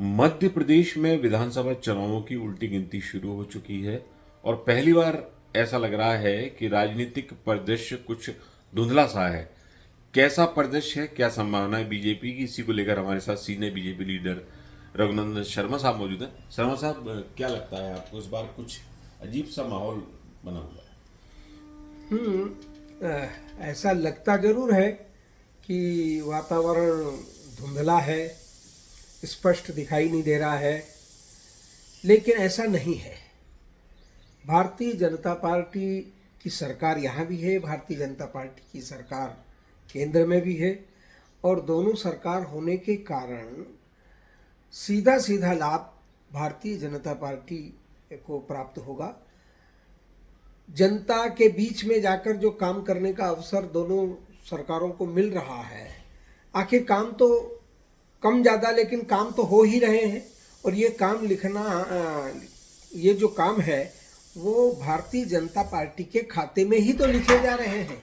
मध्य प्रदेश में विधानसभा चुनावों की उल्टी गिनती शुरू हो चुकी है और पहली बार ऐसा लग रहा है कि राजनीतिक परिदृश्य कुछ धुंधला सा है। कैसा परिदृश्य है, क्या संभावना है बीजेपी की, इसी को लेकर हमारे साथ senior BJP leader Raghunandan Sharma साहब मौजूद हैं। शर्मा साहब, क्या लगता है आपको, इस बार कुछ अजीब सा माहौल बना हुआ ऐसा लगता जरूर है कि वातावरण धुंधला है, स्पष्ट दिखाई नहीं दे रहा है, लेकिन ऐसा नहीं है। भारतीय जनता पार्टी की सरकार यहाँ भी है, भारतीय जनता पार्टी की सरकार केंद्र में भी है, और दोनों सरकार होने के कारण सीधा सीधा लाभ भारतीय जनता पार्टी को प्राप्त होगा। जनता के बीच में जाकर जो काम करने का अवसर दोनों सरकारों को मिल रहा है, आखिर काम तो कम ज़्यादा लेकिन काम तो हो ही रहे हैं, और ये काम लिखना, ये जो काम है वो भारतीय जनता पार्टी के खाते में ही तो लिखे जा रहे हैं।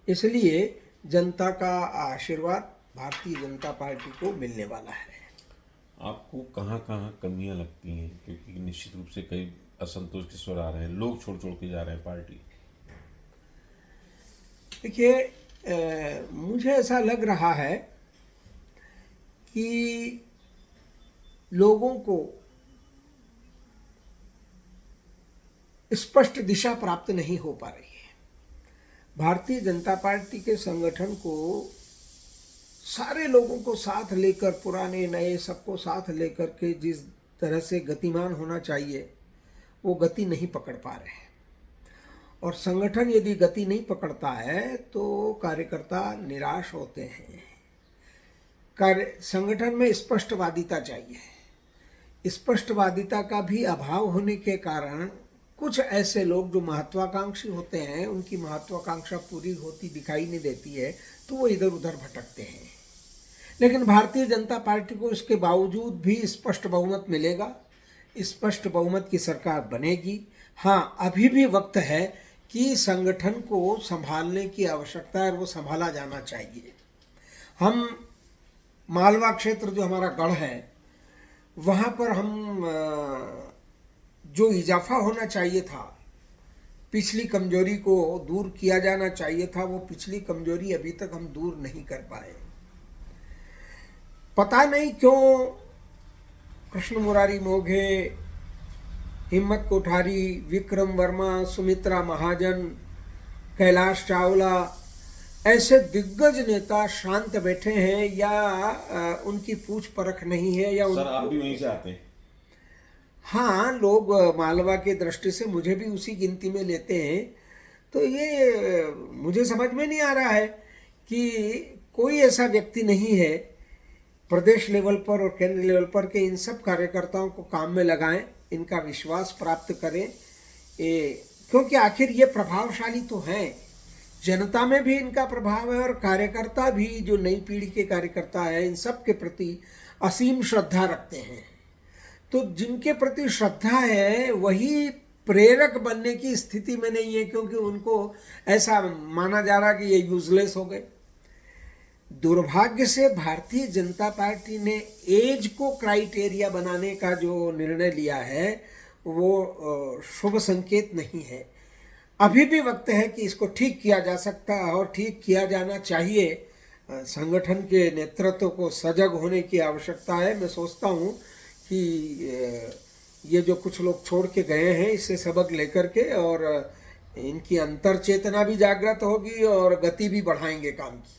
इसलिए जनता का आशीर्वाद भारतीय जनता पार्टी को मिलने वाला है। आपको कहाँ कहाँ कमियां लगती हैं, क्योंकि निश्चित रूप से कई असंतोष के स्वर आ रहे हैं, लोग छोड़ छोड़ के जा रहे हैं पार्टी। देखिए, मुझे ऐसा लग रहा है कि लोगों को स्पष्ट दिशा प्राप्त नहीं हो पा रही है। भारतीय जनता पार्टी के संगठन को सारे लोगों को साथ लेकर, पुराने नए सबको साथ लेकर के जिस तरह से गतिमान होना चाहिए वो गति नहीं पकड़ पा रहे हैं। और संगठन यदि गति नहीं पकड़ता है तो कार्यकर्ता निराश होते हैं। संगठन में स्पष्टवादिता चाहिए। स्पष्टवादिता का भी अभाव होने के कारण कुछ ऐसे लोग जो महत्वाकांक्षी होते हैं, उनकी महत्वाकांक्षा पूरी होती दिखाई नहीं देती है तो वो इधर उधर भटकते हैं। लेकिन भारतीय जनता पार्टी को इसके बावजूद भी स्पष्ट बहुमत मिलेगा, स्पष्ट बहुमत की सरकार बनेगी। हाँ, अभी भी वक्त है कि संगठन को संभालने की आवश्यकता है और वो संभाला जाना चाहिए। हम मालवा क्षेत्र जो हमारा गढ़ है, वहाँ पर हम जो इजाफा होना चाहिए था, पिछली कमजोरी को दूर किया जाना चाहिए था, वो पिछली कमजोरी अभी तक हम दूर नहीं कर पाए। पता नहीं क्यों कृष्ण मुरारी मोघे, हिम्मत कोठारी, विक्रम वर्मा, सुमित्रा महाजन, कैलाश चावला, ऐसे दिग्गज नेता शांत बैठे हैं, या उनकी पूछ परख नहीं है, या सर आप भी वहीं से आते हैं। हाँ, लोग मालवा की दृष्टि से मुझे भी उसी गिनती में लेते हैं। तो ये मुझे समझ में नहीं आ रहा है कि कोई ऐसा व्यक्ति नहीं है प्रदेश लेवल पर और केंद्र लेवल पर के इन सब कार्यकर्ताओं को काम में लगाएं, इनका विश्वास प्राप्त करें, क्योंकि आखिर ये प्रभावशाली तो हैं। जनता में भी इनका प्रभाव है और कार्यकर्ता भी, जो नई पीढ़ी के कार्यकर्ता है, इन सब के प्रति असीम श्रद्धा रखते हैं। तो जिनके प्रति श्रद्धा है वही प्रेरक बनने की स्थिति में नहीं है, क्योंकि उनको ऐसा माना जा रहा कि ये यूजलेस हो गए। दुर्भाग्य से भारतीय जनता पार्टी ने एज को क्राइटेरिया बनाने का जो निर्णय लिया है वो शुभ संकेत नहीं है। अभी भी वक्त है कि इसको ठीक किया जा सकता है और ठीक किया जाना चाहिए। संगठन के नेतृत्व को सजग होने की आवश्यकता है। मैं सोचता हूँ कि ये जो कुछ लोग छोड़ के गए हैं, इससे सबक लेकर के और इनकी अंतर चेतना भी जागृत होगी और गति भी बढ़ाएंगे काम की।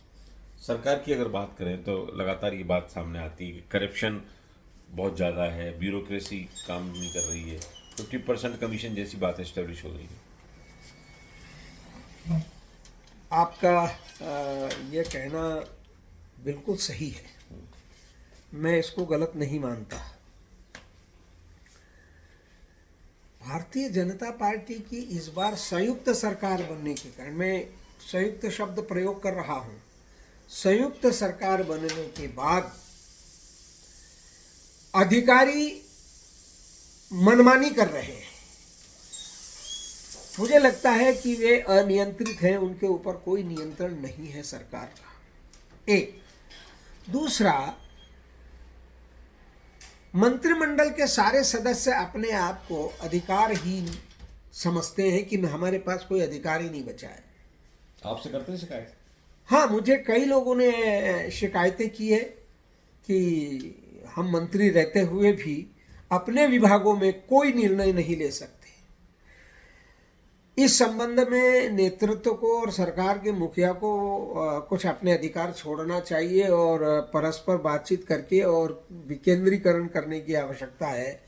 सरकार की अगर बात करें तो लगातार ये बात सामने आती है कि करप्शन बहुत ज़्यादा है, ब्यूरोक्रेसी काम नहीं कर रही है, 50% कमीशन जैसी बात एस्टेब्लिश हो गई है। आपका ये कहना बिल्कुल सही है, मैं इसको गलत नहीं मानता। भारतीय जनता पार्टी की इस बार संयुक्त सरकार बनने के कारण, मैं संयुक्त शब्द प्रयोग कर रहा हूँ, संयुक्त सरकार बनने के बाद अधिकारी मनमानी कर रहे हैं। मुझे लगता है कि वे अनियंत्रित हैं, उनके ऊपर कोई नियंत्रण नहीं है सरकार का। एक दूसरा, मंत्रिमंडल के सारे सदस्य अपने आप को अधिकारहीन समझते हैं कि हमारे पास कोई अधिकार ही नहीं बचा है। आपसे करते हैं शिकायत? हाँ, मुझे कई लोगों ने शिकायतें की है कि हम मंत्री रहते हुए भी अपने विभागों में कोई निर्णय नहीं ले सकते। इस संबंध में नेतृत्व को और सरकार के मुखिया को कुछ अपने अधिकार छोड़ना चाहिए और परस्पर बातचीत करके और विकेंद्रीकरण करने की आवश्यकता है।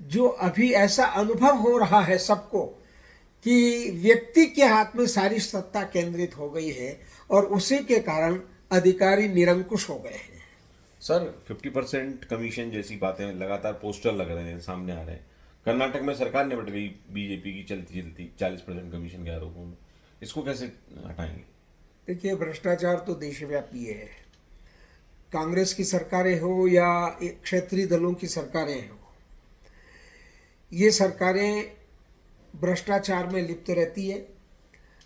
जो अभी ऐसा अनुभव हो रहा है सबको कि व्यक्ति के हाथ में सारी सत्ता केंद्रित हो गई है और उसी के कारण अधिकारी निरंकुश हो गए हैं। सर 50% कमीशन जैसी बातें लगातार पोस्टर लग रहे हैं, सामने आ रहे हैं। कर्नाटक में सरकार निपट गई बीजेपी की चलती चलती 40% कमीशन के आरोपों में। इसको कैसे हटाएंगे? देखिए, भ्रष्टाचार तो देशव्यापी है। कांग्रेस की सरकारें हो या क्षेत्रीय दलों की सरकारें हो, ये सरकारें भ्रष्टाचार में लिप्त रहती है।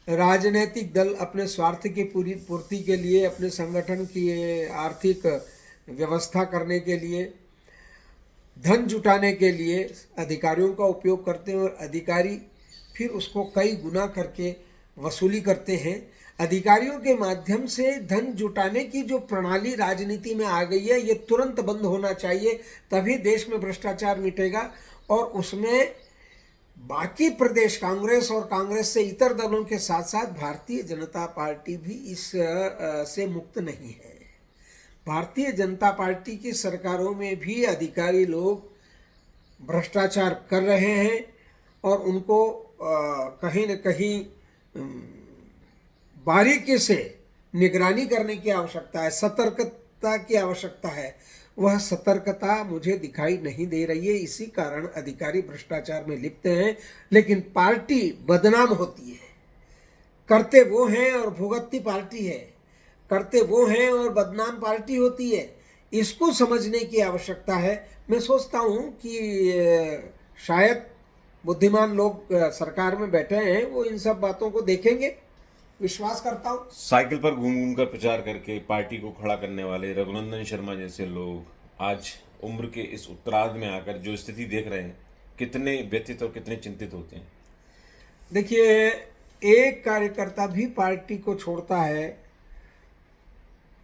राजनीतिक दल अपने स्वार्थ की पूरी पूर्ति के लिए, अपने संगठन की आर्थिक व्यवस्था करने के लिए, धन जुटाने के लिए अधिकारियों का उपयोग करते हैं और अधिकारी फिर उसको कई गुना करके वसूली करते हैं। अधिकारियों के माध्यम से धन जुटाने की जो प्रणाली राजनीति में आ गई है, ये तुरंत बंद होना चाहिए, तभी देश में भ्रष्टाचार मिटेगा। और उसमें बाकी प्रदेश कांग्रेस और कांग्रेस से इतर दलों के साथ साथ भारतीय जनता पार्टी भी इस से मुक्त नहीं है। भारतीय जनता पार्टी की सरकारों में भी अधिकारी लोग भ्रष्टाचार कर रहे हैं और उनको कहीं न कहीं बारीकी से निगरानी करने की आवश्यकता है, सतर्कता की आवश्यकता है। वह सतर्कता मुझे दिखाई नहीं दे रही है। इसी कारण अधिकारी भ्रष्टाचार में लिप्त हैं, लेकिन पार्टी बदनाम होती है। करते वो हैं और भुगतती पार्टी है, करते वो हैं और बदनाम पार्टी होती है। इसको समझने की आवश्यकता है। मैं सोचता हूँ कि शायद बुद्धिमान लोग सरकार में बैठे हैं, वो इन सब बातों को देखेंगे, विश्वास करता हूँ। साइकिल पर घूम घूम कर प्रचार करके पार्टी को खड़ा करने वाले रघुनंदन शर्मा जैसे लोग आज उम्र के इस उत्तरार्ध में आकर जो स्थिति देख रहे हैं, कितने व्यथित और कितने चिंतित होते हैं। देखिए, एक कार्यकर्ता भी पार्टी को छोड़ता है,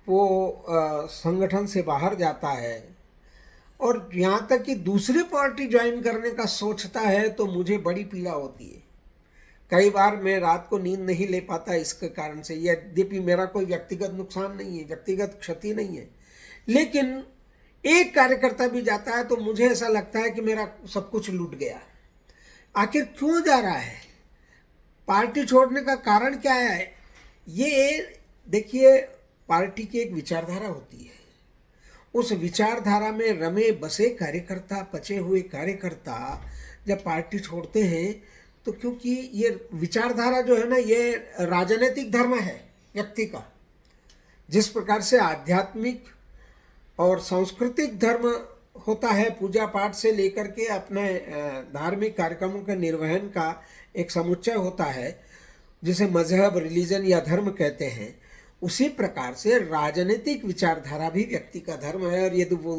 वो संगठन से बाहर जाता है और यहाँ तक कि दूसरी पार्टी ज्वाइन करने का सोचता है, तो मुझे बड़ी पीड़ा होती है। कई बार मैं रात को नींद नहीं ले पाता इसके कारण से। यद्यपि मेरा कोई व्यक्तिगत नुकसान नहीं है, व्यक्तिगत क्षति नहीं है, लेकिन एक कार्यकर्ता भी जाता है तो मुझे ऐसा लगता है कि मेरा सब कुछ लूट गया। आखिर क्यों जा रहा है? पार्टी छोड़ने का कारण क्या है? ये देखिए, पार्टी की एक विचारधारा होती है। उस विचारधारा में रमे बसे कार्यकर्ता, पचे हुए कार्यकर्ता जब पार्टी छोड़ते हैं, तो क्योंकि ये विचारधारा जो है ना, ये राजनीतिक धर्म है व्यक्ति का। जिस प्रकार से आध्यात्मिक और सांस्कृतिक धर्म होता है, पूजा पाठ से लेकर के अपने धार्मिक कार्यक्रमों के निर्वहन का एक समुच्चय होता है, जिसे मजहब, रिलीजन या धर्म कहते हैं, उसी प्रकार से राजनीतिक विचारधारा भी व्यक्ति का धर्म है। और यदि वो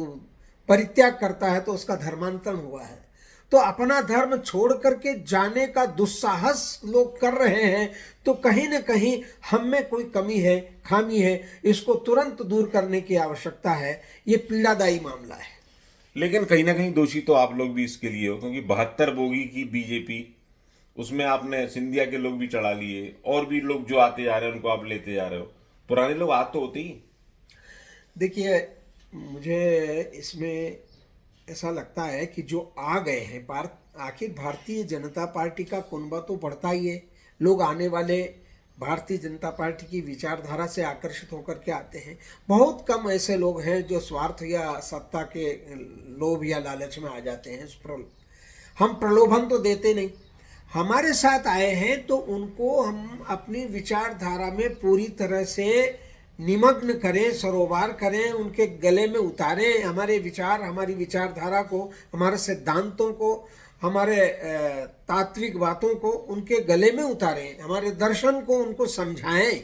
परित्याग करता है तो उसका धर्मांतरण हुआ है। तो अपना धर्म छोड़ करके जाने का दुस्साहस लोग कर रहे हैं, तो कहीं न कहीं हम में कोई कमी है, खामी है। इसको तुरंत दूर करने की आवश्यकता है। ये पीड़ादायी मामला है। लेकिन कहीं ना कहीं दोषी तो आप लोग भी इसके लिए हो, क्योंकि 72 बोगी की बीजेपी, उसमें आपने सिंधिया के लोग भी चढ़ा लिए और भी लोग जो आते जा रहे हैं उनको आप लेते जा रहे हो। पुराने लोग आते तो होते ही। देखिए, मुझे इसमें ऐसा लगता है कि जो आ गए हैं, आखिर भारतीय जनता पार्टी का कुनबा तो बढ़ता ही है। लोग आने वाले भारतीय जनता पार्टी की विचारधारा से आकर्षित होकर के आते हैं। बहुत कम ऐसे लोग हैं जो स्वार्थ या सत्ता के लोभ या लालच में आ जाते हैं। हम प्रलोभन तो देते नहीं। हमारे साथ आए हैं तो उनको हम अपनी विचारधारा में पूरी तरह से निमग्न करें, सरोवर करें, उनके गले में उतारें। हमारे विचार, हमारी विचारधारा को, हमारे सिद्धांतों को, हमारे तात्विक बातों को उनके गले में उतारें, हमारे दर्शन को उनको समझाएं।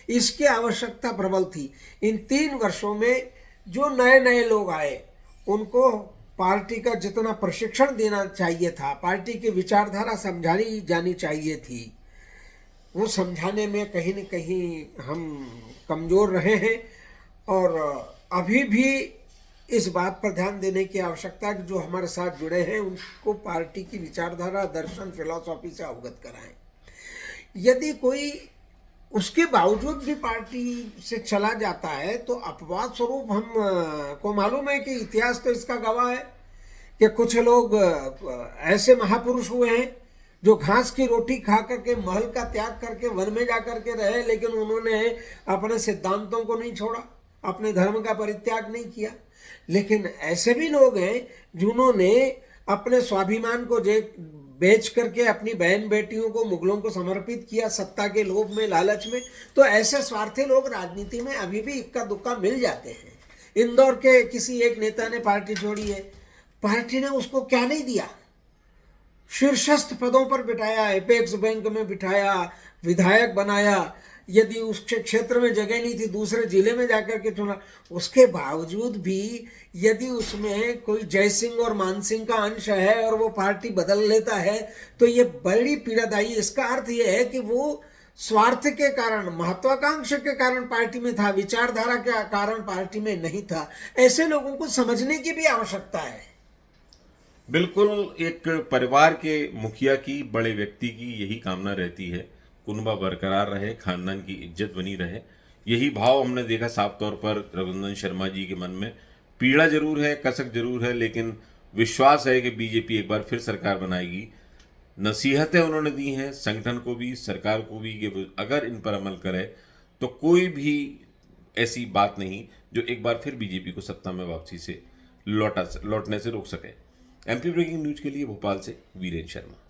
इसकी आवश्यकता प्रबल थी। इन 3 वर्षों में जो नए नए लोग आए, उनको पार्टी का जितना प्रशिक्षण देना चाहिए था, पार्टी की विचारधारा समझानी जानी चाहिए थी, वो समझाने में कहीं न कहीं हम कमज़ोर रहे हैं। और अभी भी इस बात पर ध्यान देने की आवश्यकता है कि जो हमारे साथ जुड़े हैं उनको पार्टी की विचारधारा, दर्शन, फिलॉसफी से अवगत कराएं। यदि कोई उसके बावजूद भी पार्टी से चला जाता है तो अपवाद स्वरूप हम को मालूम है कि इतिहास तो इसका गवाह है कि कुछ लोग ऐसे महापुरुष हुए हैं जो घास की रोटी खा करके महल का त्याग करके वन में जा करके रहे, लेकिन उन्होंने अपने सिद्धांतों को नहीं छोड़ा, अपने धर्म का परित्याग नहीं किया। लेकिन ऐसे भी लोग हैं जिन्होंने अपने स्वाभिमान को बेच करके अपनी बहन बेटियों को मुगलों को समर्पित किया सत्ता के लोभ में, लालच में। तो ऐसे स्वार्थी लोग राजनीति में अभी भी इक्का दुक्का मिल जाते हैं। इंदौर के किसी एक नेता ने पार्टी छोड़ी है, पार्टी ने उसको क्या नहीं दिया, शीर्षस्थ पदों पर बिठाया, एपेक्स बैंक में बिठाया, विधायक बनाया। यदि उसके क्षेत्र में जगह नहीं थी दूसरे जिले में जाकर के चुना। उसके बावजूद भी यदि उसमें कोई जय सिंह और मान सिंह का अंश है और वो पार्टी बदल लेता है तो ये बड़ी पीड़ादायी। इसका अर्थ ये है कि वो स्वार्थ के कारण, महत्वाकांक्षा के कारण पार्टी में था, विचारधारा के कारण पार्टी में नहीं था। ऐसे लोगों को समझने की भी आवश्यकता है। बिल्कुल, एक परिवार के मुखिया की, बड़े व्यक्ति की यही कामना रहती है, कुनबा बरकरार रहे, खानदान की इज्जत बनी रहे। यही भाव हमने देखा साफ तौर पर रघुनंदन शर्मा जी के मन में। पीड़ा जरूर है, कसक जरूर है, लेकिन विश्वास है कि बीजेपी एक बार फिर सरकार बनाएगी। नसीहतें उन्होंने दी हैं संगठन को भी, सरकार को भी, कि अगर इन पर अमल करे तो कोई भी ऐसी बात नहीं जो एक बार फिर बीजेपी को सत्ता में वापसी से लौटने से रोक सके। एमपी ब्रेकिंग न्यूज के लिए भोपाल से वीरेन शर्मा।